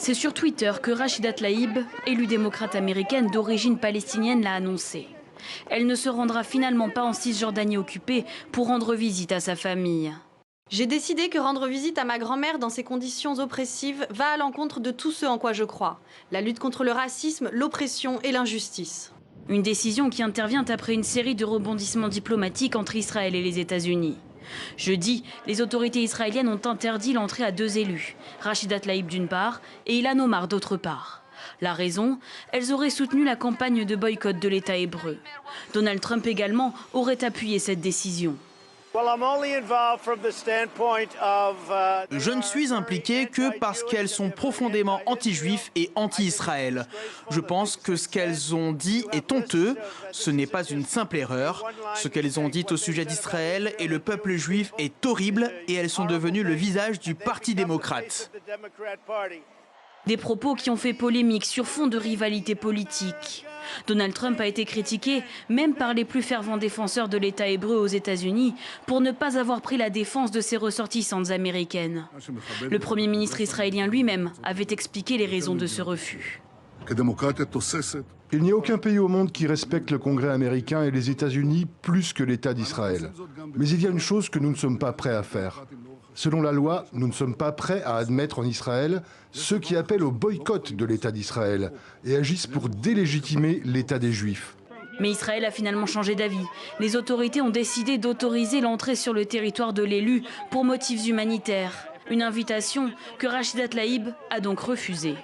C'est sur Twitter que Rachida Tlaib, élue démocrate américaine d'origine palestinienne, l'a annoncé. Elle ne se rendra finalement pas en Cisjordanie occupée pour rendre visite à sa famille. J'ai décidé que rendre visite à ma grand-mère dans ces conditions oppressives va à l'encontre de tout ce en quoi je crois. La lutte contre le racisme, l'oppression et l'injustice. Une décision qui intervient après une série de rebondissements diplomatiques entre Israël et les États-Unis. Jeudi, les autorités israéliennes ont interdit l'entrée à 2 élus, Rachida Tlaib d'une part et Ilhan Omar d'autre part. La raison, elles auraient soutenu la campagne de boycott de l'État hébreu. Donald Trump également aurait appuyé cette décision. Je ne suis impliqué que parce qu'elles sont profondément anti-juifs et anti-Israël. Je pense que ce qu'elles ont dit est honteux. Ce n'est pas une simple erreur. Ce qu'elles ont dit au sujet d'Israël et le peuple juif est horrible et elles sont devenues le visage du Parti démocrate. Des propos qui ont fait polémique sur fond de rivalité politique. Donald Trump a été critiqué, même par les plus fervents défenseurs de l'État hébreu aux États-Unis, pour ne pas avoir pris la défense de ses ressortissantes américaines. Le Premier ministre israélien lui-même avait expliqué les raisons de ce refus. Il n'y a aucun pays au monde qui respecte le Congrès américain et les États-Unis plus que l'État d'Israël. Mais il y a une chose que nous ne sommes pas prêts à faire. Selon la loi, nous ne sommes pas prêts à admettre en Israël ceux qui appellent au boycott de l'État d'Israël et agissent pour délégitimer l'État des Juifs. Mais Israël a finalement changé d'avis. Les autorités ont décidé d'autoriser l'entrée sur le territoire de l'élu pour motifs humanitaires. Une invitation que Rachida Tlaib a donc refusée.